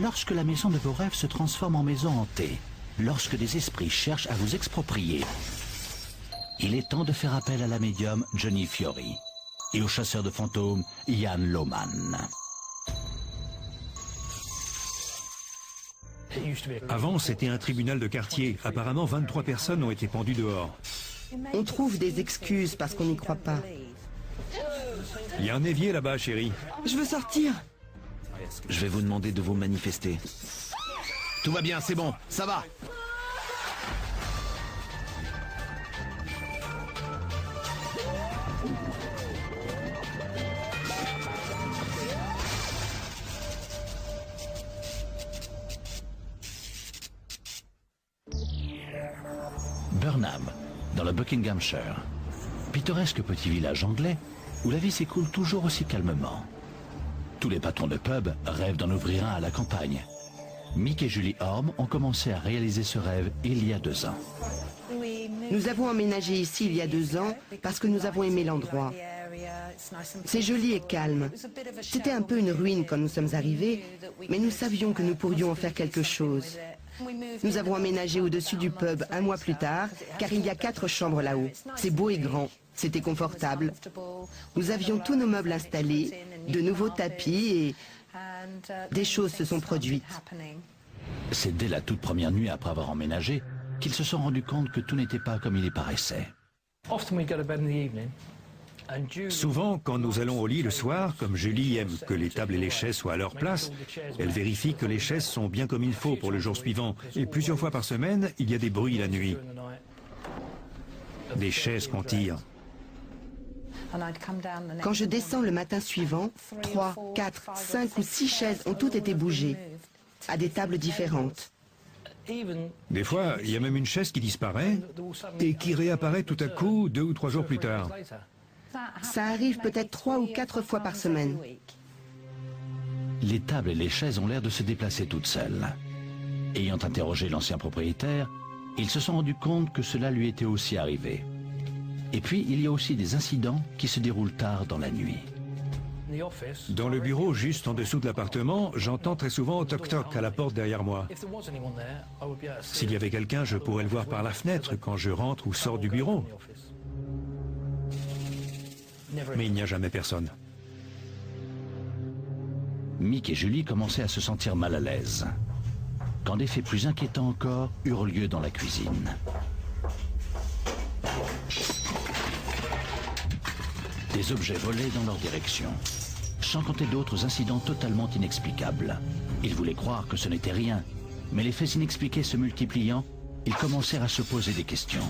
lorsque la maison de vos rêves se transforme en maison hantée, lorsque des esprits cherchent à vous exproprier, il est temps de faire appel à la médium Johnny Fiori et au chasseur de fantômes Ian Lohman. Avant, c'était un tribunal de quartier. Apparemment, 23 personnes ont été pendues dehors. On trouve des excuses parce qu'on n'y croit pas. Il y a un évier là-bas, chérie. Je veux sortir. Je vais vous demander de vous manifester. Tout va bien, c'est bon, ça va. Burnham, dans le Buckinghamshire. Pittoresque petit village anglais où la vie s'écoule toujours aussi calmement. Tous les patrons de pub rêvent d'en ouvrir un à la campagne. Mick et Julie Orme ont commencé à réaliser ce rêve il y a 2 ans. Nous avons emménagé ici il y a 2 ans parce que nous avons aimé l'endroit. C'est joli et calme. C'était un peu une ruine quand nous sommes arrivés, mais nous savions que nous pourrions en faire quelque chose. Nous avons emménagé au-dessus du pub 1 mois plus tard, car il y a 4 chambres là-haut. C'est beau et grand, c'était confortable. Nous avions tous nos meubles installés, de nouveaux tapis et des choses se sont produites. C'est dès la toute première nuit après avoir emménagé qu'ils se sont rendus compte que tout n'était pas comme il y paraissait. Souvent, quand nous allons au lit le soir, comme Julie aime que les tables et les chaises soient à leur place, elle vérifie que les chaises sont bien comme il faut pour le jour suivant. Et plusieurs fois par semaine, il y a des bruits la nuit. Des chaises qu'on tire. Quand je descends le matin suivant, 3, 4, 5 ou 6 chaises ont toutes été bougées, à des tables différentes. Des fois, il y a même une chaise qui disparaît et qui réapparaît tout à coup 2 ou 3 jours plus tard. Ça arrive peut-être 3 ou 4 fois par semaine. Les tables et les chaises ont l'air de se déplacer toutes seules. Ayant interrogé l'ancien propriétaire, ils se sont rendus compte que cela lui était aussi arrivé. Et puis, il y a aussi des incidents qui se déroulent tard dans la nuit. Dans le bureau, juste en dessous de l'appartement, j'entends très souvent toc-toc à la porte derrière moi. S'il y avait quelqu'un, je pourrais le voir par la fenêtre quand je rentre ou sors du bureau. Mais il n'y a jamais personne. Mick et Julie commençaient à se sentir mal à l'aise, quand des faits plus inquiétants encore eurent lieu dans la cuisine. Des objets volaient dans leur direction, sans compter d'autres incidents totalement inexplicables. Ils voulaient croire que ce n'était rien, mais les faits inexpliqués se multipliant, ils commencèrent à se poser des questions.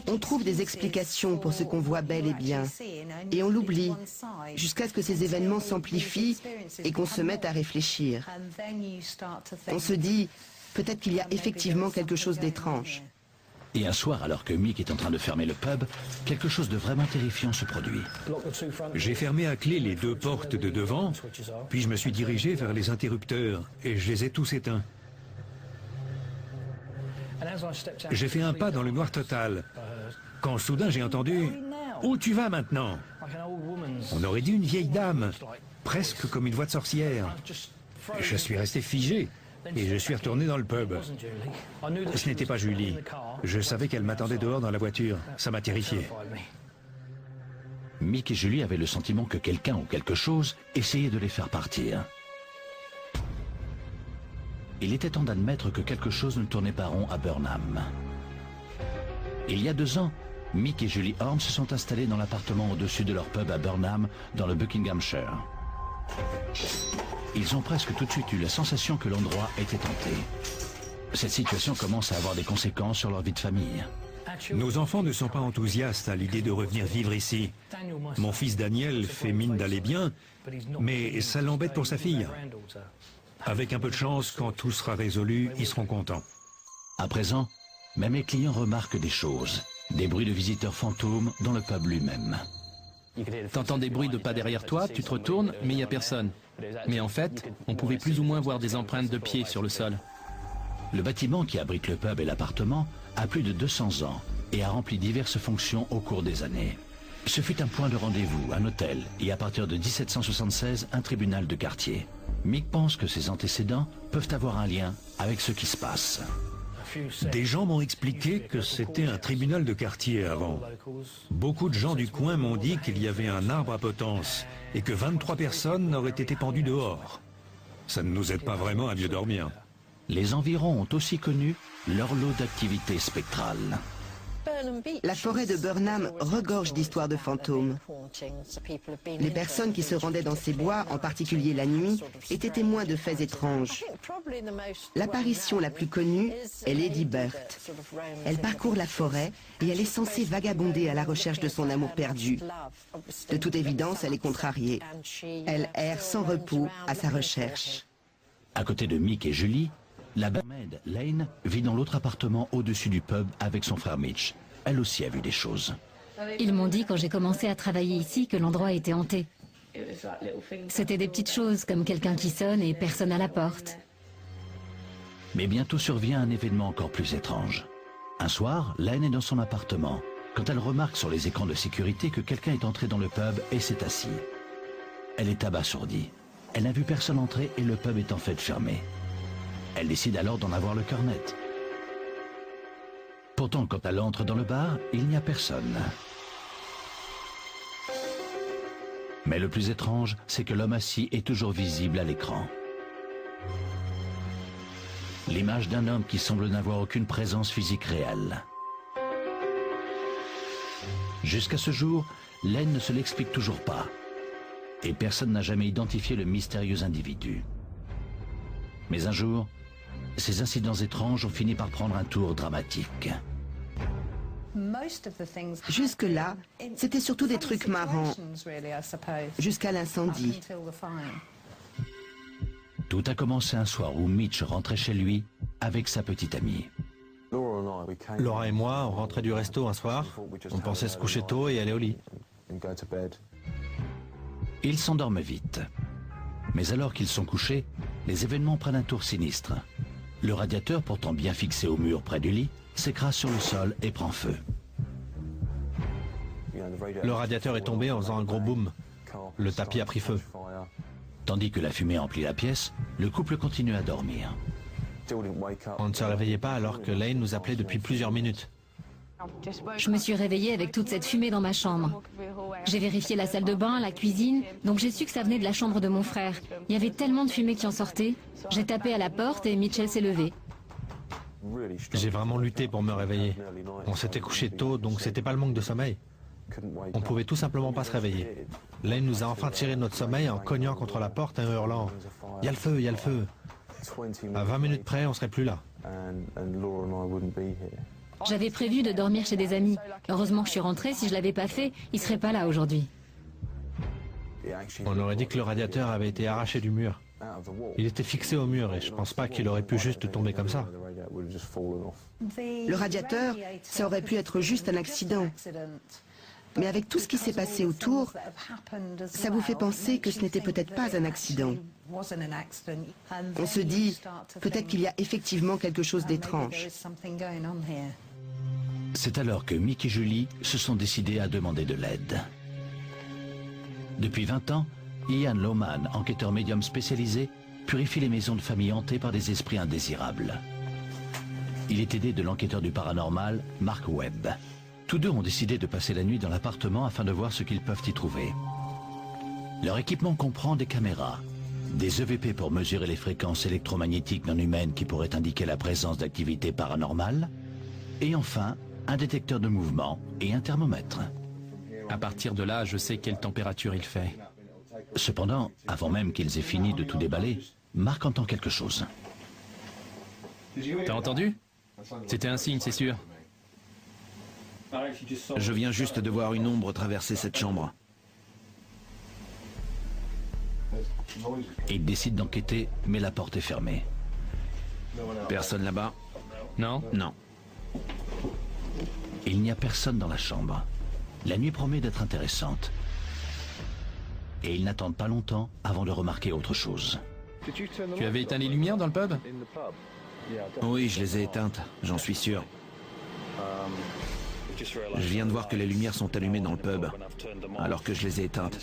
On trouve des explications pour ce qu'on voit bel et bien, et on l'oublie, jusqu'à ce que ces événements s'amplifient et qu'on se mette à réfléchir. On se dit, peut-être qu'il y a effectivement quelque chose d'étrange. Et un soir, alors que Mick est en train de fermer le pub, quelque chose de vraiment terrifiant se produit. J'ai fermé à clé les 2 portes de devant, puis je me suis dirigé vers les interrupteurs, et je les ai tous éteints. J'ai fait un pas dans le noir total, quand soudain j'ai entendu « Où tu vas maintenant ?» On aurait dit une vieille dame, presque comme une voix de sorcière. Je suis resté figé, et je suis retourné dans le pub. Ce n'était pas Julie. Je savais qu'elle m'attendait dehors dans la voiture. Ça m'a terrifié. Mick et Julie avaient le sentiment que quelqu'un ou quelque chose essayait de les faire partir. Il était temps d'admettre que quelque chose ne tournait pas rond à Burnham. Il y a 2 ans, Mick et Julie Orme se sont installés dans l'appartement au-dessus de leur pub à Burnham, dans le Buckinghamshire. Ils ont presque tout de suite eu la sensation que l'endroit était hanté. Cette situation commence à avoir des conséquences sur leur vie de famille. Nos enfants ne sont pas enthousiastes à l'idée de revenir vivre ici. Mon fils Daniel fait mine d'aller bien, mais ça l'embête pour sa fille. Avec un peu de chance, quand tout sera résolu, ils seront contents. À présent, même les clients remarquent des choses. Des bruits de visiteurs fantômes dans le pub lui-même. T'entends des bruits de pas derrière toi, tu te retournes, mais il n'y a personne. Mais en fait, on pouvait plus ou moins voir des empreintes de pieds sur le sol. Le bâtiment qui abrite le pub et l'appartement a plus de 200 ans et a rempli diverses fonctions au cours des années. Ce fut un point de rendez-vous, un hôtel, et à partir de 1776, un tribunal de quartier. Mick pense que ses antécédents peuvent avoir un lien avec ce qui se passe. Des gens m'ont expliqué que c'était un tribunal de quartier avant. Beaucoup de gens du coin m'ont dit qu'il y avait un arbre à potence et que 23 personnes auraient été pendues dehors. Ça ne nous aide pas vraiment à mieux dormir. Les environs ont aussi connu leur lot d'activités spectrales. La forêt de Burnham regorge d'histoires de fantômes. Les personnes qui se rendaient dans ces bois, en particulier la nuit, étaient témoins de faits étranges. L'apparition la plus connue est Lady Bird. Elle parcourt la forêt et elle est censée vagabonder à la recherche de son amour perdu. De toute évidence, elle est contrariée. Elle erre sans repos à sa recherche. À côté de Mick et Julie, la barmaid Lane vit dans l'autre appartement au-dessus du pub avec son frère Mitch. Elle aussi a vu des choses. Ils m'ont dit quand j'ai commencé à travailler ici que l'endroit était hanté. C'était des petites choses comme quelqu'un qui sonne et personne à la porte. Mais bientôt survient un événement encore plus étrange. Un soir, Lane est dans son appartement quand elle remarque sur les écrans de sécurité que quelqu'un est entré dans le pub et s'est assis. Elle est abasourdie. Elle n'a vu personne entrer et le pub est en fait fermé. Elle décide alors d'en avoir le cœur net. Pourtant, quand elle entre dans le bar, il n'y a personne. Mais le plus étrange, c'est que l'homme assis est toujours visible à l'écran. L'image d'un homme qui semble n'avoir aucune présence physique réelle. Jusqu'à ce jour, Lane ne se l'explique toujours pas. Et personne n'a jamais identifié le mystérieux individu. Mais un jour, ces incidents étranges ont fini par prendre un tour dramatique. Jusque-là, c'était surtout des trucs marrants, jusqu'à l'incendie. Tout a commencé un soir où Mitch rentrait chez lui avec sa petite amie. Laura et moi, on rentrait du resto un soir, on pensait se coucher tôt et aller au lit. Ils s'endorment vite. Mais alors qu'ils sont couchés, les événements prennent un tour sinistre. Le radiateur, pourtant bien fixé au mur près du lit, s'écrase sur le sol et prend feu. Le radiateur est tombé en faisant un gros boom. Le tapis a pris feu. Tandis que la fumée emplit la pièce, le couple continue à dormir. On ne se réveillait pas alors que Lane nous appelait depuis plusieurs minutes. Je me suis réveillée avec toute cette fumée dans ma chambre. J'ai vérifié la salle de bain, la cuisine, donc j'ai su que ça venait de la chambre de mon frère. Il y avait tellement de fumée qui en sortait. J'ai tapé à la porte et Mitchell s'est levé. J'ai vraiment lutté pour me réveiller. On s'était couché tôt, donc c'était pas le manque de sommeil. On pouvait tout simplement pas se réveiller. Lane nous a enfin tiré de notre sommeil en cognant contre la porte et en hurlant « Il y a le feu, il y a le feu !» À 20 minutes près, on serait plus là. J'avais prévu de dormir chez des amis. Heureusement que je suis rentrée, si je l'avais pas fait, ils seraient pas là aujourd'hui. On aurait dit que le radiateur avait été arraché du mur. Il était fixé au mur et je pense pas qu'il aurait pu juste tomber comme ça. Le radiateur, ça aurait pu être juste un accident. Mais avec tout ce qui s'est passé autour, ça vous fait penser que ce n'était peut-être pas un accident. On se dit, peut-être qu'il y a effectivement quelque chose d'étrange. C'est alors que Mick et Julie se sont décidés à demander de l'aide. Depuis 20 ans, Ian Lohman, enquêteur médium spécialisé, purifie les maisons de famille hantées par des esprits indésirables. Il est aidé de l'enquêteur du paranormal, Mark Webb. Tous deux ont décidé de passer la nuit dans l'appartement afin de voir ce qu'ils peuvent y trouver. Leur équipement comprend des caméras, des EVP pour mesurer les fréquences électromagnétiques non humaines qui pourraient indiquer la présence d'activités paranormales, et enfin, un détecteur de mouvement et un thermomètre. À partir de là, je sais quelle température il fait. Cependant, avant même qu'ils aient fini de tout déballer, Mark entend quelque chose. T'as entendu? C'était un signe, c'est sûr. Je viens juste de voir une ombre traverser cette chambre. Il décide d'enquêter, mais la porte est fermée. Personne là-bas? Non? Non. Il n'y a personne dans la chambre. La nuit promet d'être intéressante. Et ils n'attendent pas longtemps avant de remarquer autre chose. Tu avais éteint les lumières dans le pub? Oui, je les ai éteintes, j'en suis sûr. Je viens de voir que les lumières sont allumées dans le pub, alors que je les ai éteintes.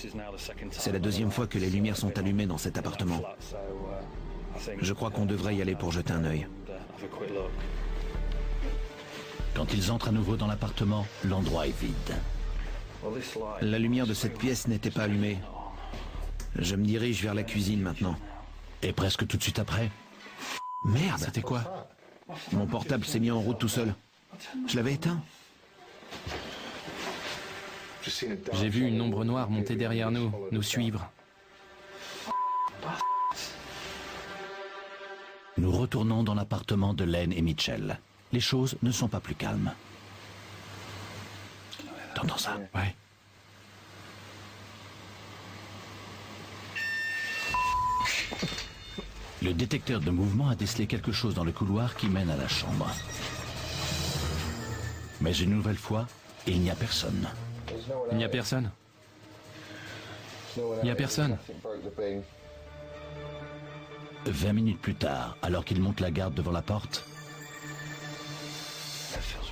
C'est la deuxième fois que les lumières sont allumées dans cet appartement. Je crois qu'on devrait y aller pour jeter un œil. Quand ils entrent à nouveau dans l'appartement, l'endroit est vide. La lumière de cette pièce n'était pas allumée. Je me dirige vers la cuisine maintenant. Et presque tout de suite après... Merde! C'était quoi? Mon portable s'est mis en route tout seul. Je l'avais éteint. J'ai vu une ombre noire monter derrière nous, nous suivre. Nous retournons dans l'appartement de Lane et Mitchell. Les choses ne sont pas plus calmes. T'entends ça? Ouais. Le détecteur de mouvement a décelé quelque chose dans le couloir qui mène à la chambre. Mais une nouvelle fois, il n'y a personne. Il n'y a personne. Il n'y a personne. 20 minutes plus tard, alors qu'il monte la garde devant la porte,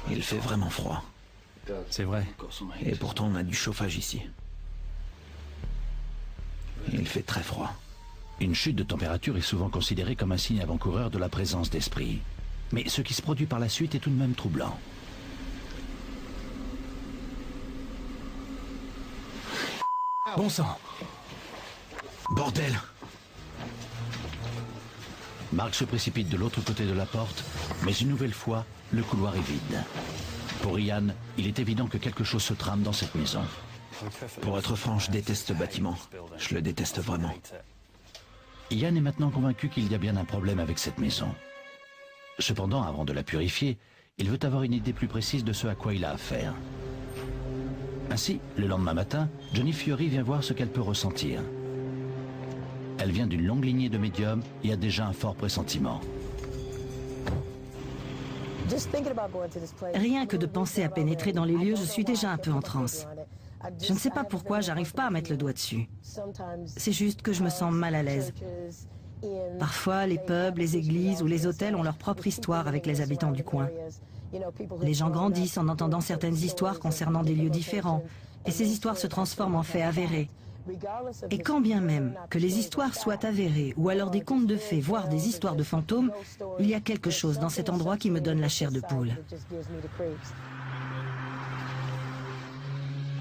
Il fait vraiment froid. C'est vrai. Et pourtant on a du chauffage ici. Il fait très froid. une chute de température est souvent considérée comme un signe avant-coureur de la présence d'esprit. Mais ce qui se produit par la suite est tout de même troublant. Bon sang! Bordel! Mark se précipite de l'autre côté de la porte, mais une nouvelle fois, le couloir est vide. Pour Ian, il est évident que quelque chose se trame dans cette maison. Pour être franc, je déteste ce bâtiment. Je le déteste vraiment. Ian est maintenant convaincu qu'il y a bien un problème avec cette maison. Cependant, avant de la purifier, il veut avoir une idée plus précise de ce à quoi il a affaire. Ainsi, le lendemain matin, Johnny Fiori vient voir ce qu'elle peut ressentir. Elle vient d'une longue lignée de médiums et a déjà un fort pressentiment. Rien que de penser à pénétrer dans les lieux, je suis déjà un peu en transe. Je ne sais pas pourquoi, j'arrive pas à mettre le doigt dessus. C'est juste que je me sens mal à l'aise. Parfois, les pubs, les églises ou les hôtels ont leur propre histoire avec les habitants du coin. Les gens grandissent en entendant certaines histoires concernant des lieux différents, et ces histoires se transforment en faits avérés. Et quand bien même que les histoires soient avérées, ou alors des contes de fées, voire des histoires de fantômes, il y a quelque chose dans cet endroit qui me donne la chair de poule.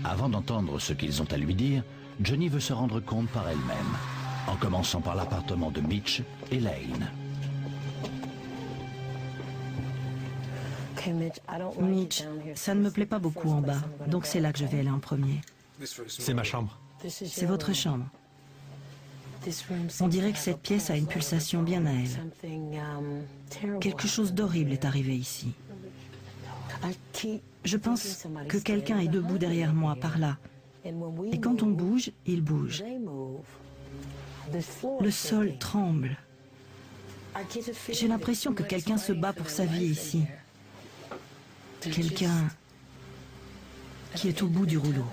Avant d'entendre ce qu'ils ont à lui dire, Johnny veut se rendre compte par elle-même, en commençant par l'appartement de Mitch et Lane. Mitch, ça ne me plaît pas beaucoup en bas, donc c'est là que je vais aller en premier. C'est ma chambre. C'est votre chambre. On dirait que cette pièce a une pulsation bien à elle. Quelque chose d'horrible est arrivé ici. Je pense que quelqu'un est debout derrière moi, par là. Et quand on bouge, il bouge. Le sol tremble. J'ai l'impression que quelqu'un se bat pour sa vie ici. Quelqu'un qui est au bout du rouleau.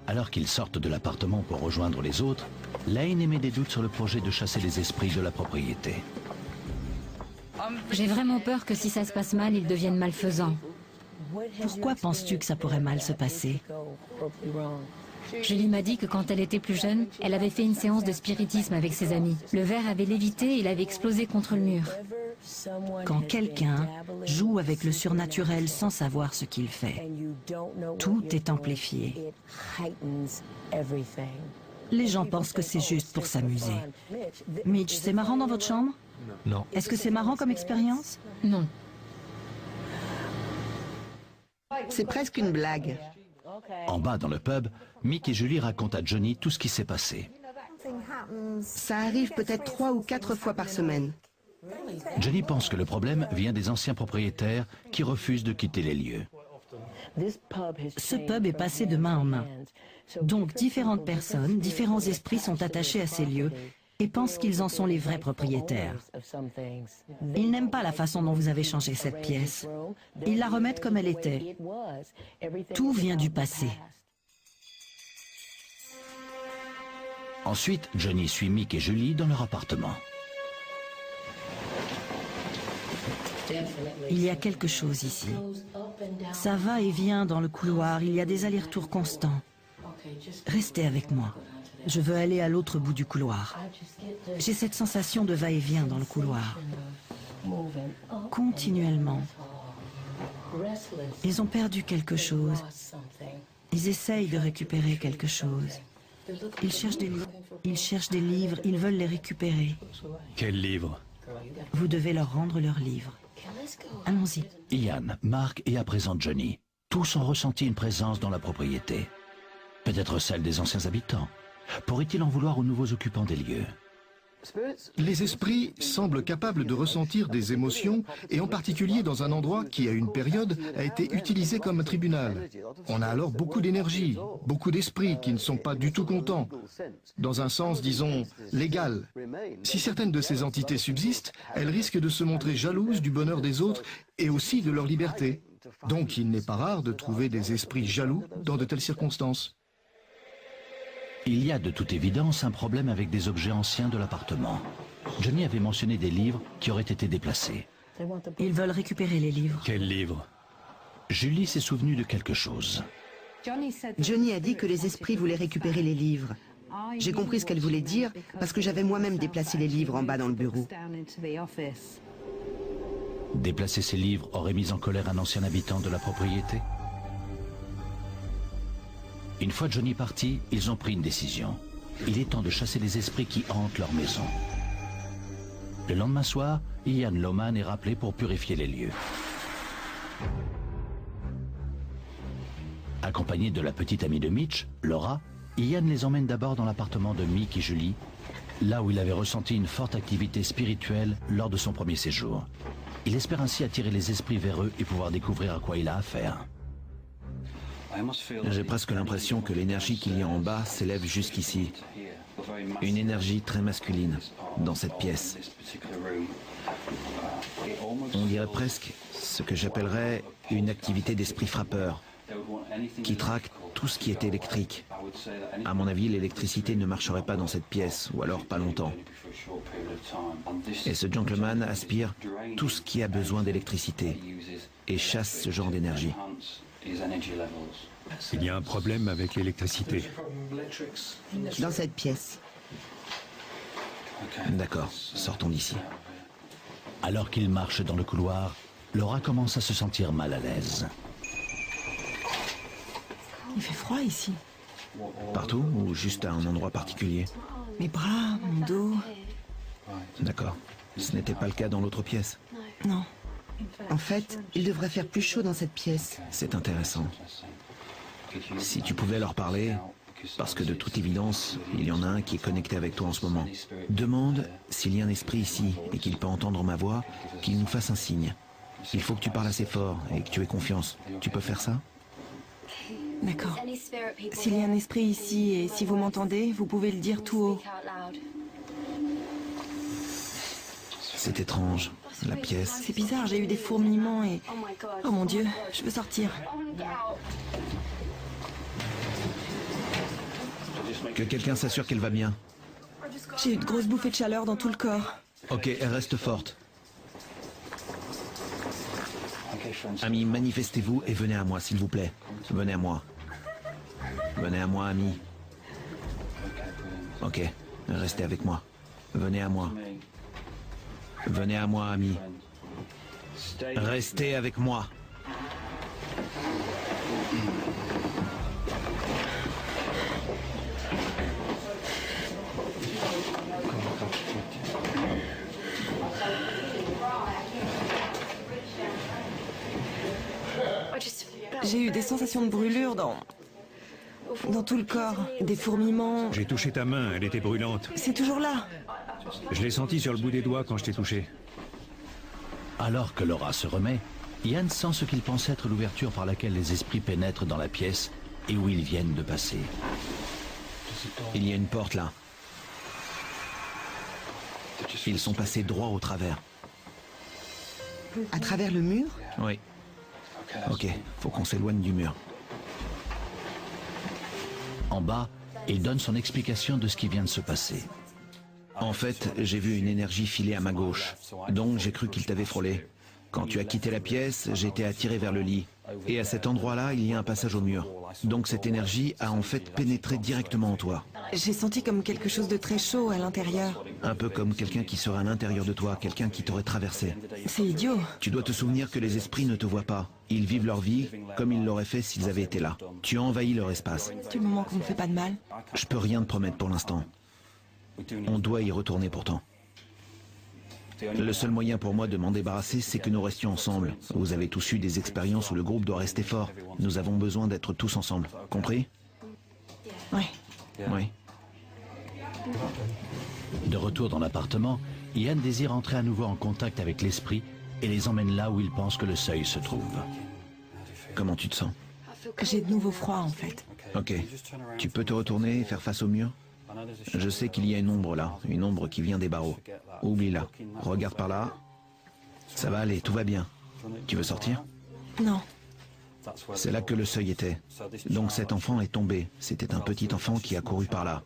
Alors qu'ils sortent de l'appartement pour rejoindre les autres, Lane émet des doutes sur le projet de chasser les esprits de la propriété. J'ai vraiment peur que si ça se passe mal, ils deviennent malfaisants. Pourquoi penses-tu que ça pourrait mal se passer? Julie m'a dit que quand elle était plus jeune, elle avait fait une séance de spiritisme avec ses amis. Le verre avait lévité et il avait explosé contre le mur. Quand quelqu'un joue avec le surnaturel sans savoir ce qu'il fait, tout est amplifié. Les gens pensent que c'est juste pour s'amuser. Mitch, c'est marrant dans votre chambre? Non. Est-ce que c'est marrant comme expérience? Non. C'est presque une blague. En bas dans le pub, Mick et Julie racontent à Johnny tout ce qui s'est passé. Ça arrive peut-être 3 ou 4 fois par semaine. Johnny pense que le problème vient des anciens propriétaires qui refusent de quitter les lieux. Ce pub est passé de main en main. Donc différentes personnes, différents esprits sont attachés à ces lieux et pensent qu'ils en sont les vrais propriétaires. Ils n'aiment pas la façon dont vous avez changé cette pièce. Ils la remettent comme elle était. Tout vient du passé. Ensuite, Johnny suit Mick et Julie dans leur appartement. Il y a quelque chose ici. Ça va et vient dans le couloir, il y a des allers-retours constants. Restez avec moi. Je veux aller à l'autre bout du couloir. J'ai cette sensation de va-et-vient dans le couloir. Continuellement. Ils ont perdu quelque chose. Ils essayent de récupérer quelque chose. Ils cherchent des livres, ils veulent les récupérer. Quel livre? Vous devez leur rendre leurs livres. Allons-y. Ian, Mark et à présent Johnny, tous ont ressenti une présence dans la propriété. Peut-être celle des anciens habitants. Pourrait-il en vouloir aux nouveaux occupants des lieux? Les esprits semblent capables de ressentir des émotions, et en particulier dans un endroit qui, à une période, a été utilisé comme un tribunal. On a alors beaucoup d'énergie, beaucoup d'esprits qui ne sont pas du tout contents, dans un sens, disons, légal. Si certaines de ces entités subsistent, elles risquent de se montrer jalouses du bonheur des autres et aussi de leur liberté. Donc il n'est pas rare de trouver des esprits jaloux dans de telles circonstances. Il y a de toute évidence un problème avec des objets anciens de l'appartement. Johnny avait mentionné des livres qui auraient été déplacés. Ils veulent récupérer les livres. Quel livre? Julie s'est souvenue de quelque chose. Johnny a dit que les esprits voulaient récupérer les livres. J'ai compris ce qu'elle voulait dire parce que j'avais moi-même déplacé les livres en bas dans le bureau. Déplacer ces livres aurait mis en colère un ancien habitant de la propriété? Une fois Johnny parti, ils ont pris une décision. Il est temps de chasser les esprits qui hantent leur maison. Le lendemain soir, Ian Lohman est rappelé pour purifier les lieux. Accompagné de la petite amie de Mitch, Laura, Ian les emmène d'abord dans l'appartement de Mick et Julie, là où il avait ressenti une forte activité spirituelle lors de son premier séjour. Il espère ainsi attirer les esprits vers eux et pouvoir découvrir à quoi il a affaire. J'ai presque l'impression que l'énergie qu'il y a en bas s'élève jusqu'ici. Une énergie très masculine dans cette pièce. On dirait presque ce que j'appellerais une activité d'esprit frappeur, qui traque tout ce qui est électrique. À mon avis, l'électricité ne marcherait pas dans cette pièce, ou alors pas longtemps. Et ce gentleman aspire tout ce qui a besoin d'électricité et chasse ce genre d'énergie. Il y a un problème avec l'électricité. Dans cette pièce. D'accord, sortons d'ici. Alors qu'il marche dans le couloir, Laura commence à se sentir mal à l'aise. Il fait froid ici. Partout ou juste à un endroit particulier? Mes bras, mon dos. D'accord. Ce n'était pas le cas dans l'autre pièce? Non. En fait, il devrait faire plus chaud dans cette pièce. C'est intéressant. Si tu pouvais leur parler, parce que de toute évidence, il y en a un qui est connecté avec toi en ce moment. Demande s'il y a un esprit ici et qu'il peut entendre ma voix, qu'il nous fasse un signe. Il faut que tu parles assez fort et que tu aies confiance. Tu peux faire ça? D'accord. S'il y a un esprit ici et si vous m'entendez, vous pouvez le dire tout haut. C'est étrange, la pièce. C'est bizarre, j'ai eu des fourmillements et... Oh mon Dieu, je veux sortir. Que quelqu'un s'assure qu'elle va bien. J'ai eu de grosses bouffées de chaleur dans tout le corps. Ok, elle reste forte. Amis, manifestez-vous et venez à moi, s'il vous plaît. Venez à moi. Venez à moi, amis. Ok, restez avec moi. Venez à moi. Venez à moi, amis. Restez avec moi. J'ai eu des sensations de brûlure dans tout le corps, des fourmillements. J'ai touché ta main, elle était brûlante. C'est toujours là. Je l'ai senti sur le bout des doigts quand je t'ai touché. Alors que Laura se remet, Ian sent ce qu'il pense être l'ouverture par laquelle les esprits pénètrent dans la pièce et où ils viennent de passer. Il y a une porte là. Ils sont passés droit au travers. À travers le mur? Oui. Ok, faut qu'on s'éloigne du mur. En bas, il donne son explication de ce qui vient de se passer. En fait, j'ai vu une énergie filer à ma gauche, donc j'ai cru qu'il t'avait frôlé. Quand tu as quitté la pièce, j'ai été attiré vers le lit, Et à cet endroit-là, il y a un passage au mur. Donc cette énergie a en fait pénétré directement en toi. J'ai senti comme quelque chose de très chaud à l'intérieur. Un peu comme quelqu'un qui serait à l'intérieur de toi, quelqu'un qui t'aurait traversé. C'est idiot. Tu dois te souvenir que les esprits ne te voient pas. Ils vivent leur vie comme ils l'auraient fait s'ils avaient été là. Tu as envahi leur espace. Du moment qu'on ne fait pas de mal. Je peux rien te promettre pour l'instant. On doit y retourner pourtant. Le seul moyen pour moi de m'en débarrasser, c'est que nous restions ensemble. Vous avez tous eu des expériences où le groupe doit rester fort. Nous avons besoin d'être tous ensemble. Compris? Oui. Oui. De retour dans l'appartement, Ian désire entrer à nouveau en contact avec l'esprit et les emmène là où il pense que le seuil se trouve. Comment tu te sens? J'ai de nouveau froid en fait. Ok. Tu peux te retourner et faire face au mur? Je sais qu'il y a une ombre là, une ombre qui vient des barreaux. Oublie-la. Regarde par là. Ça va aller, tout va bien. Tu veux sortir? Non. C'est là que le seuil était. Donc cet enfant est tombé. C'était un petit enfant qui a couru par là.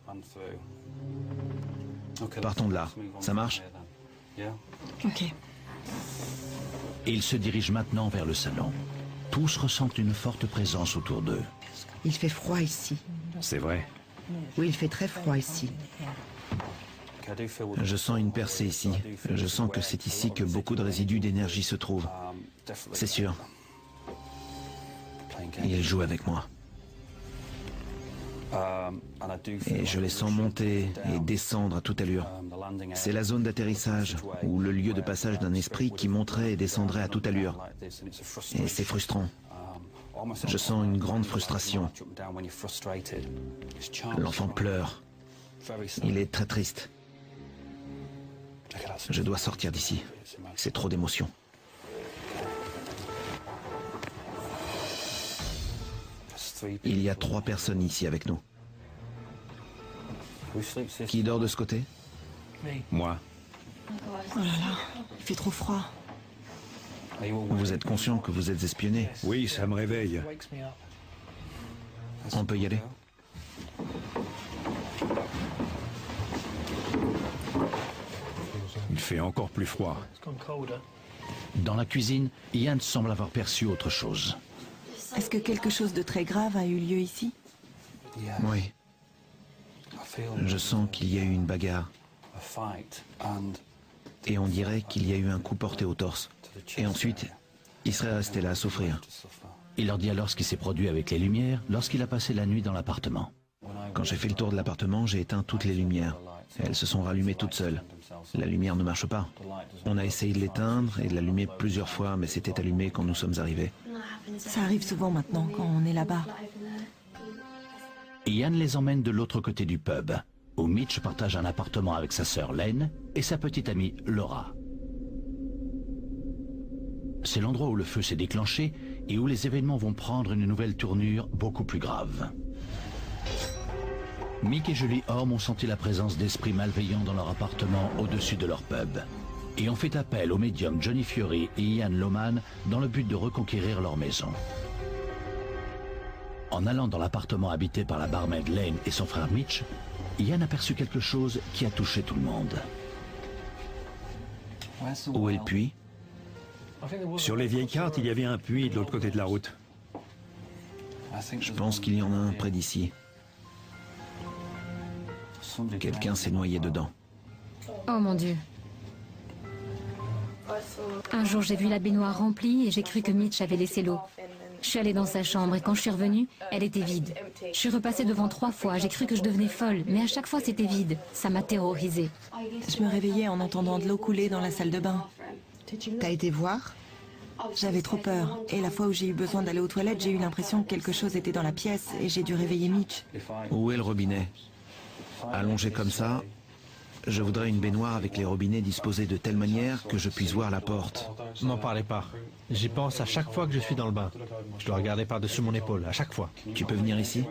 Partons de là. Ça marche? Ok. Ils se dirigent maintenant vers le salon. Tous ressentent une forte présence autour d'eux. Il fait froid ici. C'est vrai. Oui, il fait très froid ici. Je sens une percée ici. Je sens que c'est ici que beaucoup de résidus d'énergie se trouvent. C'est sûr. Il joue avec moi. Et je les sens monter et descendre à toute allure. C'est la zone d'atterrissage, ou le lieu de passage d'un esprit qui monterait et descendrait à toute allure. Et c'est frustrant. Je sens une grande frustration. L'enfant pleure. Il est très triste. Je dois sortir d'ici. C'est trop d'émotions. Il y a 3 personnes ici avec nous. Qui dort de ce côté? Moi. Oh là là, il fait trop froid. Vous êtes conscient que vous êtes espionné? Oui, ça me réveille. On peut y aller? Il fait encore plus froid. Dans la cuisine, Ian semble avoir perçu autre chose. Est-ce que quelque chose de très grave a eu lieu ici? Oui. Je sens qu'il y a eu une bagarre. Et on dirait qu'il y a eu un coup porté au torse. Et ensuite, il serait resté là à souffrir. Il leur dit alors ce qui s'est produit avec les lumières lorsqu'il a passé la nuit dans l'appartement. Quand j'ai fait le tour de l'appartement, j'ai éteint toutes les lumières. Elles se sont rallumées toutes seules. La lumière ne marche pas. On a essayé de l'éteindre et de l'allumer plusieurs fois, mais c'était allumé quand nous sommes arrivés. Ça arrive souvent maintenant quand on est là-bas. Ian les emmène de l'autre côté du pub, où Mitch partage un appartement avec sa sœur Len et sa petite amie Laura. C'est l'endroit où le feu s'est déclenché et où les événements vont prendre une nouvelle tournure beaucoup plus grave. Mick et Julie Orme ont senti la présence d'esprits malveillants dans leur appartement au-dessus de leur pub et ont fait appel aux médiums Johnny Fury et Ian Lohman dans le but de reconquérir leur maison. En allant dans l'appartement habité par la barmaid Lane et son frère Mitch, Ian aperçut quelque chose qui a touché tout le monde. Où est le puits? Sur les vieilles cartes, il y avait un puits de l'autre côté de la route. Je pense qu'il y en a un près d'ici. Quelqu'un s'est noyé dedans. Oh mon Dieu. Un jour, j'ai vu la baignoire remplie et j'ai cru que Mitch avait laissé l'eau. Je suis allée dans sa chambre et quand je suis revenue, elle était vide. Je suis repassée devant 3 fois, j'ai cru que je devenais folle, mais à chaque fois c'était vide. Ça m'a terrorisée. Je me réveillais en entendant de l'eau couler dans la salle de bain. T'as été voir? J'avais trop peur. Et la fois où j'ai eu besoin d'aller aux toilettes, j'ai eu l'impression que quelque chose était dans la pièce et j'ai dû réveiller Mitch. Où est le robinet? Allongé comme ça, je voudrais une baignoire avec les robinets disposés de telle manière que je puisse voir la porte. M'en parlez pas. J'y pense à chaque fois que je suis dans le bain. Je dois regarder par-dessus mon épaule, à chaque fois. Tu peux venir ici?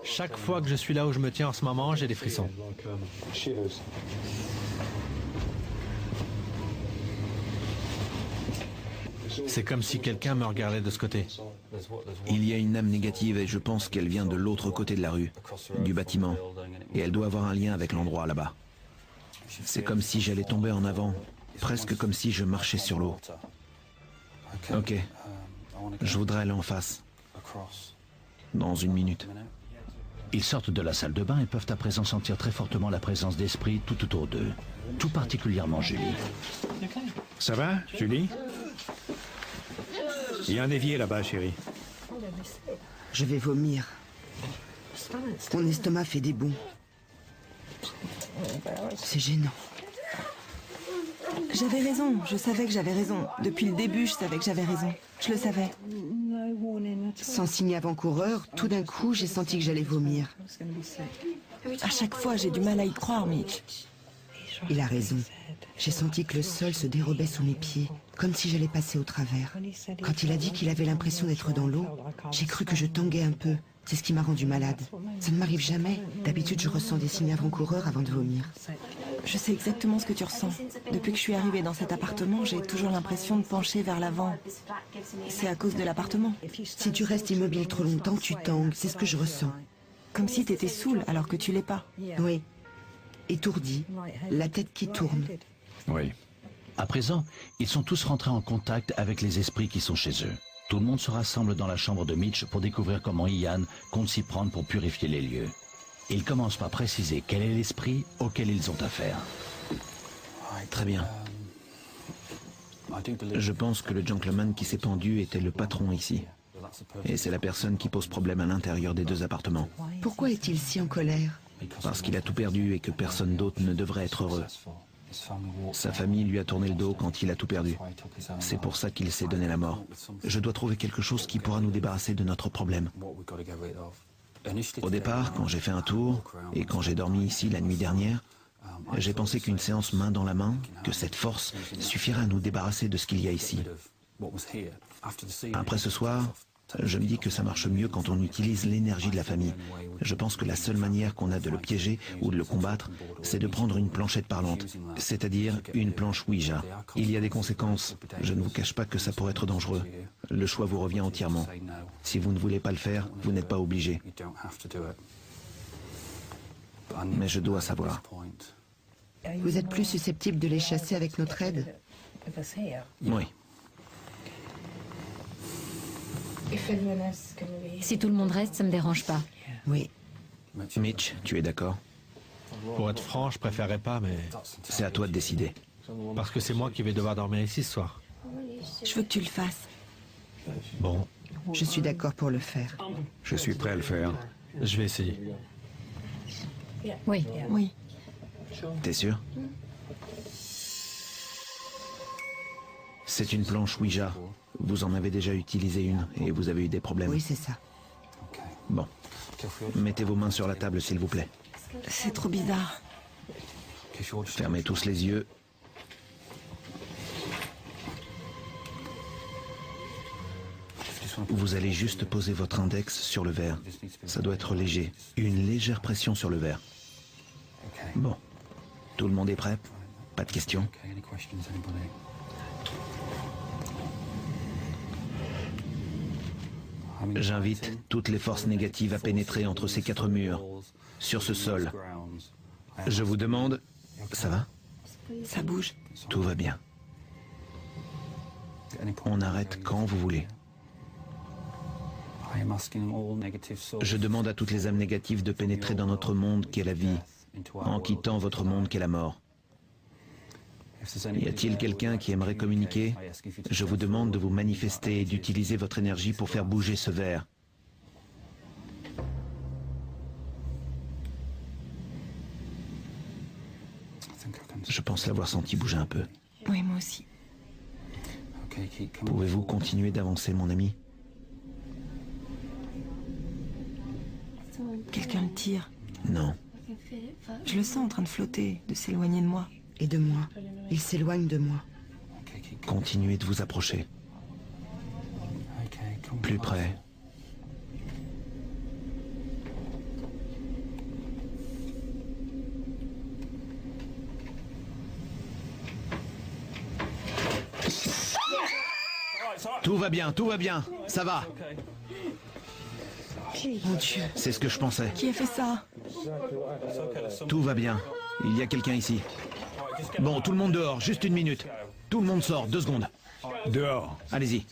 Chaque fois que je suis là où je me tiens en ce moment, j'ai des frissons. C'est comme si quelqu'un me regardait de ce côté. Il y a une âme négative et je pense qu'elle vient de l'autre côté de la rue, du bâtiment. Et elle doit avoir un lien avec l'endroit là-bas. C'est comme si j'allais tomber en avant, presque comme si je marchais sur l'eau. Ok, je voudrais aller en face. Dans une minute. Ils sortent de la salle de bain et peuvent à présent sentir très fortement la présence d'esprit tout autour d'eux. Tout particulièrement Julie. Ça va, Julie? Il y a un évier là-bas, chérie. Je vais vomir. Mon estomac fait des bonds. C'est gênant. J'avais raison, je savais que j'avais raison. Depuis le début, je savais que j'avais raison. Je le savais. Sans signe avant-coureur, tout d'un coup, j'ai senti que j'allais vomir. À chaque fois, j'ai du mal à y croire, Mitch. Il a raison. J'ai senti que le sol se dérobait sous mes pieds, comme si j'allais passer au travers. Quand il a dit qu'il avait l'impression d'être dans l'eau, j'ai cru que je tanguais un peu. C'est ce qui m'a rendu malade. Ça ne m'arrive jamais. D'habitude, je ressens des signes avant-coureurs avant de vomir. Je sais exactement ce que tu ressens. Depuis que je suis arrivée dans cet appartement, j'ai toujours l'impression de pencher vers l'avant. C'est à cause de l'appartement. Si tu restes immobile trop longtemps, tu tangues. C'est ce que je ressens. Comme si t'étais saoule alors que tu l'es pas. Oui. Étourdi, la tête qui tourne. Oui. À présent, ils sont tous rentrés en contact avec les esprits qui sont chez eux. Tout le monde se rassemble dans la chambre de Mitch pour découvrir comment Ian compte s'y prendre pour purifier les lieux. Ils commencent par préciser quel est l'esprit auquel ils ont affaire. Très bien. Je pense que le gentleman qui s'est pendu était le patron ici. Et c'est la personne qui pose problème à l'intérieur des deux appartements. Pourquoi est-il si en colère? Parce qu'il a tout perdu et que personne d'autre ne devrait être heureux. Sa famille lui a tourné le dos quand il a tout perdu. C'est pour ça qu'il s'est donné la mort. Je dois trouver quelque chose qui pourra nous débarrasser de notre problème. Au départ, quand j'ai fait un tour, et quand j'ai dormi ici la nuit dernière, j'ai pensé qu'une séance main dans la main, que cette force, suffirait à nous débarrasser de ce qu'il y a ici. Après ce soir, je me dis que ça marche mieux quand on utilise l'énergie de la famille. Je pense que la seule manière qu'on a de le piéger ou de le combattre, c'est de prendre une planchette parlante, c'est-à-dire une planche Ouija. Il y a des conséquences. Je ne vous cache pas que ça pourrait être dangereux. Le choix vous revient entièrement. Si vous ne voulez pas le faire, vous n'êtes pas obligé. Mais je dois savoir. Vous êtes plus susceptible de les chasser avec notre aide? Oui. Si tout le monde reste, ça me dérange pas. Oui. Mitch, tu es d'accord? Pour être franc, je préférerais pas, mais... C'est à toi de décider. Parce que c'est moi qui vais devoir dormir ici ce soir. Je veux que tu le fasses. Bon. Je suis d'accord pour le faire. Je suis prêt à le faire. Je vais essayer. Oui. Oui. T'es sûr? C'est une planche Ouija. Vous en avez déjà utilisé une et vous avez eu des problèmes. Oui, c'est ça. Bon. Mettez vos mains sur la table, s'il vous plaît. C'est trop bizarre. Fermez tous les yeux. Vous allez juste poser votre index sur le verre. Ça doit être léger. Une légère pression sur le verre. Bon. Tout le monde est prêt? Pas de questions? J'invite toutes les forces négatives à pénétrer entre ces quatre murs, sur ce sol. Je vous demande... Ça va? Ça bouge. Tout va bien. On arrête quand vous voulez. Je demande à toutes les âmes négatives de pénétrer dans notre monde qu'est la vie, en quittant votre monde qu'est la mort. Y a-t-il quelqu'un qui aimerait communiquer? Je vous demande de vous manifester et d'utiliser votre énergie pour faire bouger ce verre. Je pense l'avoir senti bouger un peu. Oui, moi aussi. Pouvez-vous continuer d'avancer, mon ami? Quelqu'un le tire. Non. Je le sens en train de flotter, de s'éloigner de moi. Et de moi. Il s'éloigne de moi. Continuez de vous approcher. Plus près. Tout va bien, ça va. Mon Dieu. C'est ce que je pensais. Qui a fait ça? Tout va bien. Il y a quelqu'un ici. Bon, tout le monde dehors, juste une minute. Tout le monde sort, 2 secondes. Dehors. Allez-y.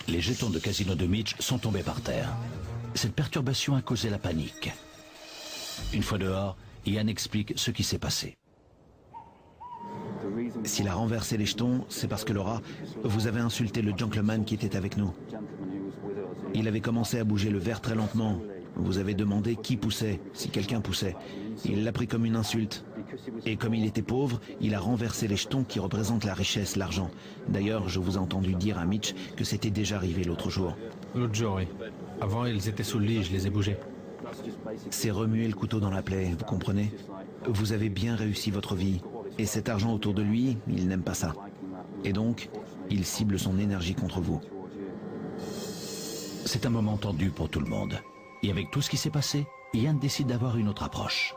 Les jetons de casino de Mitch sont tombés par terre. Cette perturbation a causé la panique. Une fois dehors, Ian explique ce qui s'est passé. S'il a renversé les jetons, c'est parce que Laura, vous avez insulté le gentleman qui était avec nous. Il avait commencé à bouger le verre très lentement. Vous avez demandé qui poussait, si quelqu'un poussait. Il l'a pris comme une insulte. Et comme il était pauvre, il a renversé les jetons qui représentent la richesse, l'argent. D'ailleurs, je vous ai entendu dire à Mitch que c'était déjà arrivé l'autre jour. L'autre jour, oui. Avant, ils étaient sous le lit, je les ai bougés. C'est remuer le couteau dans la plaie, vous comprenez? Vous avez bien réussi votre vie. Et cet argent autour de lui, il n'aime pas ça. Et donc, il cible son énergie contre vous. C'est un moment tendu pour tout le monde. Et avec tout ce qui s'est passé, Ian décide d'avoir une autre approche.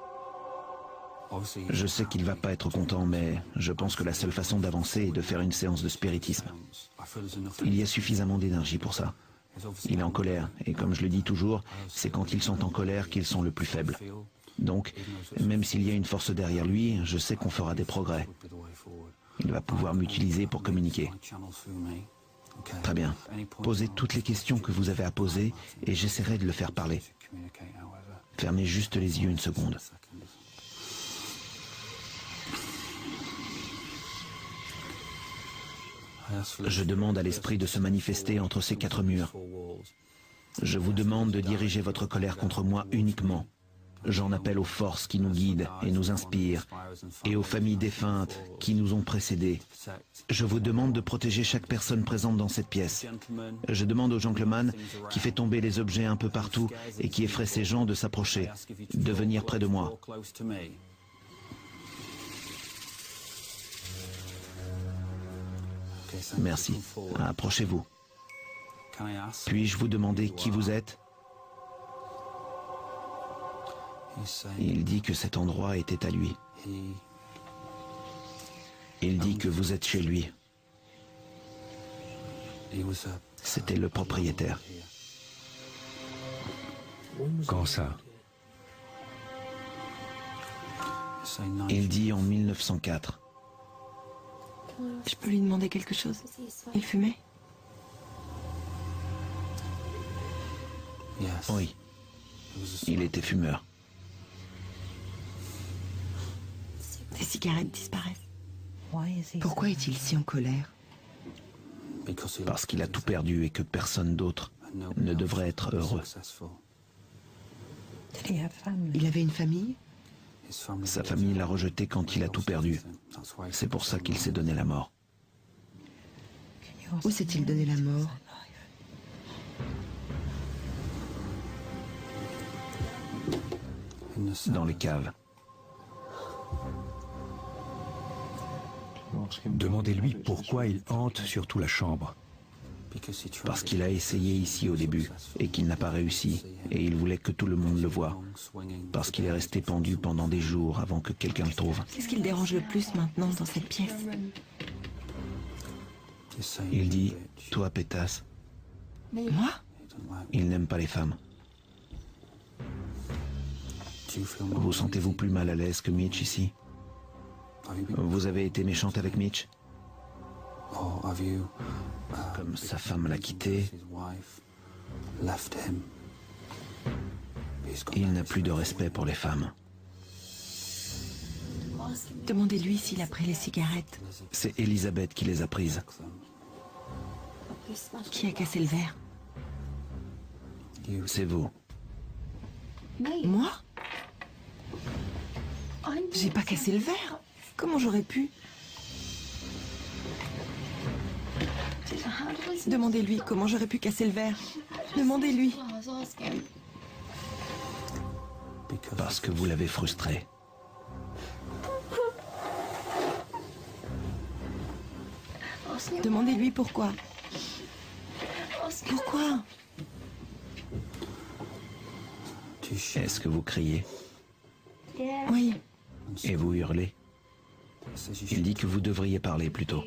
Je sais qu'il va pas être content, mais je pense que la seule façon d'avancer est de faire une séance de spiritisme. Il y a suffisamment d'énergie pour ça. Il est en colère, et comme je le dis toujours, c'est quand ils sont en colère qu'ils sont le plus faibles. Donc, même s'il y a une force derrière lui, je sais qu'on fera des progrès. Il va pouvoir m'utiliser pour communiquer. Très bien. Posez toutes les questions que vous avez à poser et j'essaierai de le faire parler. Fermez juste les yeux une seconde. Je demande à l'esprit de se manifester entre ces 4 murs. Je vous demande de diriger votre colère contre moi uniquement. J'en appelle aux forces qui nous guident et nous inspirent, et aux familles défuntes qui nous ont précédés. Je vous demande de protéger chaque personne présente dans cette pièce. Je demande au gentleman qui fait tomber les objets un peu partout et qui effraie ces gens de s'approcher, de venir près de moi. Merci. Approchez-vous. Puis-je vous demander qui vous êtes ? Il dit que cet endroit était à lui. Il dit que vous êtes chez lui. C'était le propriétaire. Quand ça? Il dit en 1904. Je peux lui demander quelque chose? Il fumait? Oui. Il était fumeur. Ses cigarettes disparaissent. Pourquoi est-il si en colère? Parce qu'il a tout perdu et que personne d'autre ne devrait être heureux. Il avait une famille? Sa famille l'a rejeté quand il a tout perdu. C'est pour ça qu'il s'est donné la mort. Où s'est-il donné la mort? Dans les caves. Demandez-lui pourquoi il hante surtout la chambre. Parce qu'il a essayé ici au début et qu'il n'a pas réussi. Et il voulait que tout le monde le voie. Parce qu'il est resté pendu pendant des jours avant que quelqu'un le trouve. Qu'est-ce qui le dérange le plus maintenant dans cette pièce? Il dit, toi pétasse. Moi? Il n'aime pas les femmes. Vous sentez-vous plus mal à l'aise que Mitch ici? Vous avez été méchante avec Mitch? Comme sa femme l'a quitté, il n'a plus de respect pour les femmes. Demandez-lui s'il a pris les cigarettes. C'est Elisabeth qui les a prises. Qui a cassé le verre? C'est vous. Moi? J'ai pas cassé le verre. Comment j'aurais pu? Demandez-lui comment j'aurais pu casser le verre. Demandez-lui. Parce que vous l'avez frustré. Demandez-lui pourquoi. Pourquoi? Est-ce que vous criez? Oui. Et vous hurlez? Il dit que vous devriez parler plutôt.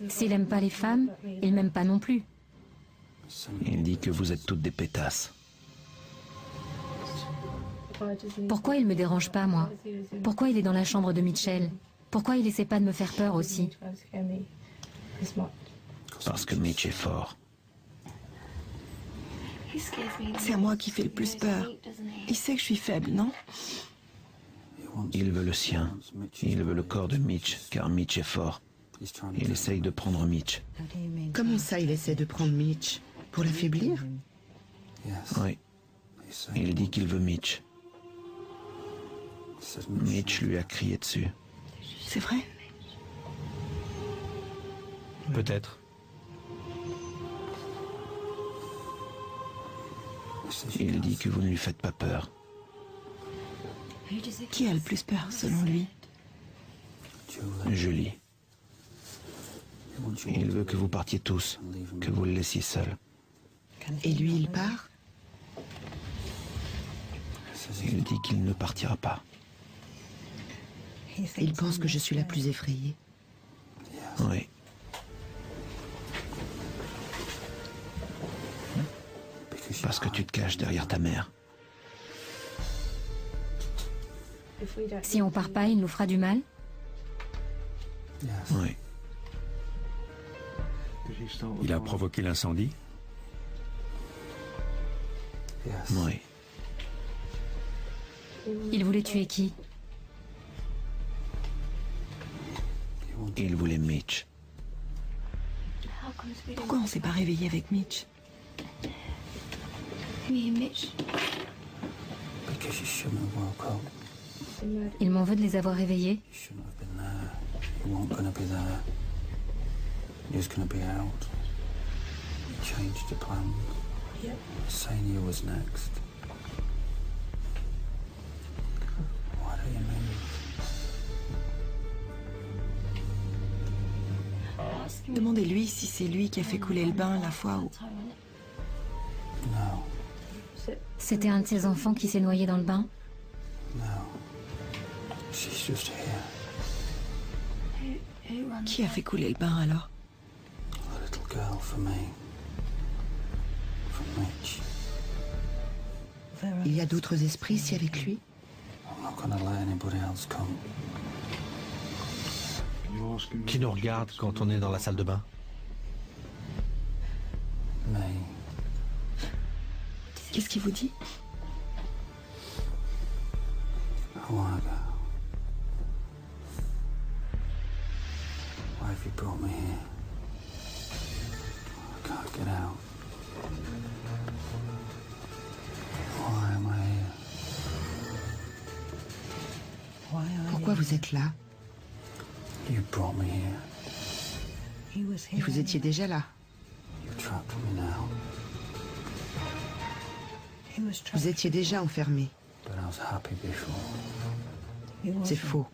S'il aime pas les femmes, il m'aime pas non plus. Il dit que vous êtes toutes des pétasses. Pourquoi il me dérange pas, moi? Pourquoi il est dans la chambre de Mitchell? Pourquoi il essaie pas de me faire peur aussi? Parce que Mitch est fort. C'est à moi qui fait le plus peur. Il sait que je suis faible, non? Il veut le sien. Il veut le corps de Mitch, car Mitch est fort. Il essaye de prendre Mitch. Comment ça, il essaie de prendre Mitch? Pour l'affaiblir? Oui. Il dit qu'il veut Mitch. Mitch lui a crié dessus. C'est vrai? Peut-être. Il dit que vous ne lui faites pas peur. Qui a le plus peur, selon lui? Julie. Il veut que vous partiez tous, que vous le laissiez seul. Et lui, il part? Il dit qu'il ne partira pas. Il pense que je suis la plus effrayée. Oui. Parce que tu te caches derrière ta mère. Si on part pas, il nous fera du mal? Oui. Il a provoqué l'incendie? Oui. Il voulait tuer qui? Il voulait Mitch. Pourquoi on s'est pas réveillé avec Mitch? Il m'en veut de les avoir réveillés. Demandez-lui si c'est lui qui a fait couler le bain la fois où... C'était un de ses enfants qui s'est noyé dans le bain? Qui a fait couler le bain alors? Il y a d'autres esprits ici avec lui? Qui nous regarde quand on est dans la salle de bain? Qu'est-ce qu'il vous dit? Pourquoi vous êtes là? Et vous étiez déjà là. Vous étiez déjà enfermé. C'est faux.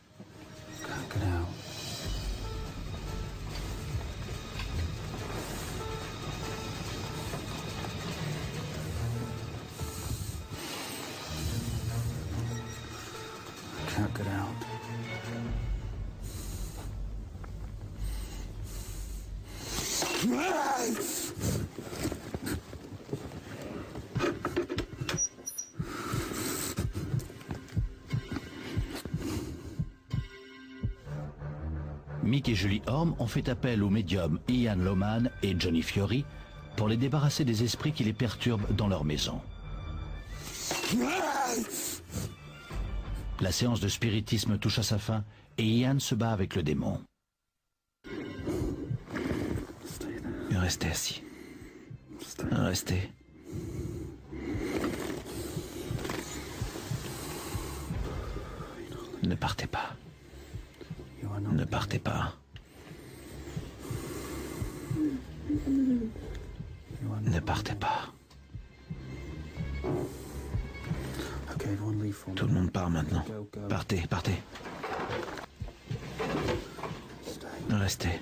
Mick et Julie Orme ont fait appel aux médiums Ian Lohman et Johnny Fiori pour les débarrasser des esprits qui les perturbent dans leur maison. La séance de spiritisme touche à sa fin et Ian se bat avec le démon. Restez assis. Restez. Ne partez pas. Ne partez pas. Ne partez pas. Tout le monde part maintenant. Partez, partez. Restez.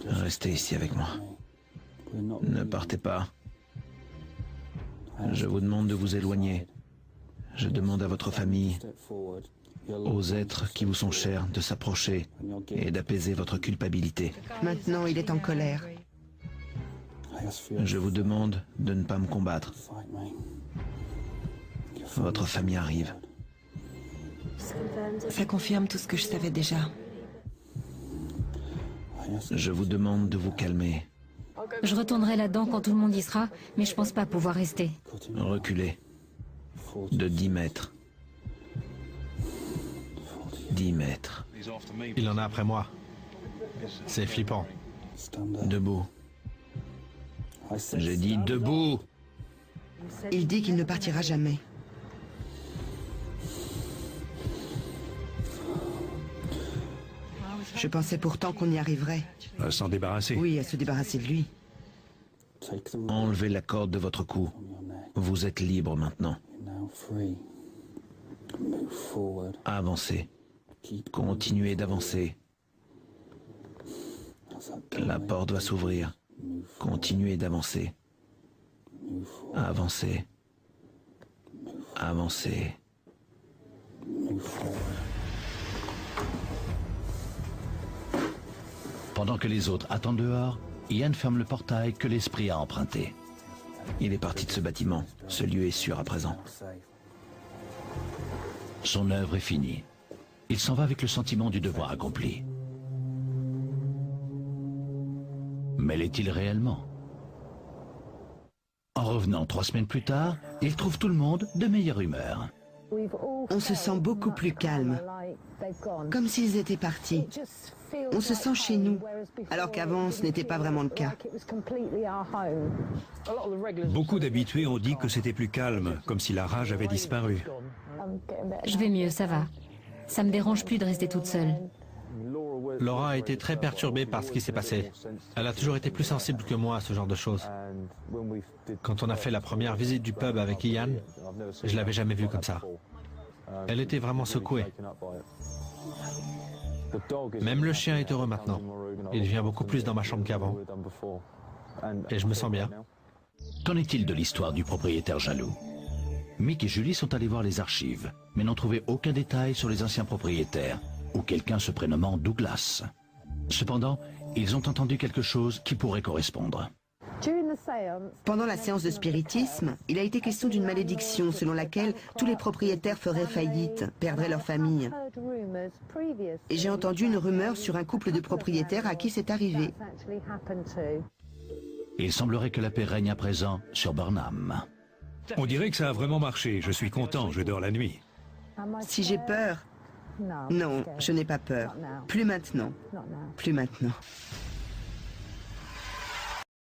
Restez ici avec moi. Ne partez pas. Je vous demande de vous éloigner. Je demande à votre famille, aux êtres qui vous sont chers, de s'approcher et d'apaiser votre culpabilité. Maintenant, il est en colère. Je vous demande de ne pas me combattre. Votre famille arrive. Ça confirme tout ce que je savais déjà. Je vous demande de vous calmer. Je retournerai là-dedans quand tout le monde y sera, mais je pense pas pouvoir rester. Reculez. De 10 mètres. 10 mètres. Il en a après moi. C'est flippant. Debout. J'ai dit debout. Il dit qu'il ne partira jamais. Je pensais pourtant qu'on y arriverait. À s'en débarrasser. Oui, à se débarrasser de lui. Enlevez la corde de votre cou. Vous êtes libre maintenant. Avancez. Continuez d'avancer. La porte va s'ouvrir. Continuez d'avancer. Avancez. Avancez. Pendant que les autres attendent dehors, Ian ferme le portail que l'esprit a emprunté. Il est parti de ce bâtiment. Ce lieu est sûr à présent. Son œuvre est finie. Il s'en va avec le sentiment du devoir accompli. Mais l'est-il réellement? En revenant 3 semaines plus tard, il trouve tout le monde de meilleure humeur. On se sent beaucoup plus calme, comme s'ils étaient partis. On se sent chez nous, alors qu'avant ce n'était pas vraiment le cas. Beaucoup d'habitués ont dit que c'était plus calme, comme si la rage avait disparu. Je vais mieux, ça va. Ça me dérange plus de rester toute seule. Laura a été très perturbée par ce qui s'est passé. Elle a toujours été plus sensible que moi à ce genre de choses. Quand on a fait la première visite du pub avec Ian, je l'avais jamais vue comme ça. Elle était vraiment secouée. Même le chien est heureux maintenant. Il vient beaucoup plus dans ma chambre qu'avant. Et je me sens bien. Qu'en est-il de l'histoire du propriétaire jaloux? Mick et Julie sont allés voir les archives, mais n'ont trouvé aucun détail sur les anciens propriétaires, ou quelqu'un se prénommant Douglas. Cependant, ils ont entendu quelque chose qui pourrait correspondre. Pendant la séance de spiritisme, il a été question d'une malédiction selon laquelle tous les propriétaires feraient faillite, perdraient leur famille. Et j'ai entendu une rumeur sur un couple de propriétaires à qui c'est arrivé. Il semblerait que la paix règne à présent sur Burnham. On dirait que ça a vraiment marché. Je suis content, je dors la nuit. Si j'ai peur? Non, je n'ai pas peur. Plus maintenant. Plus maintenant.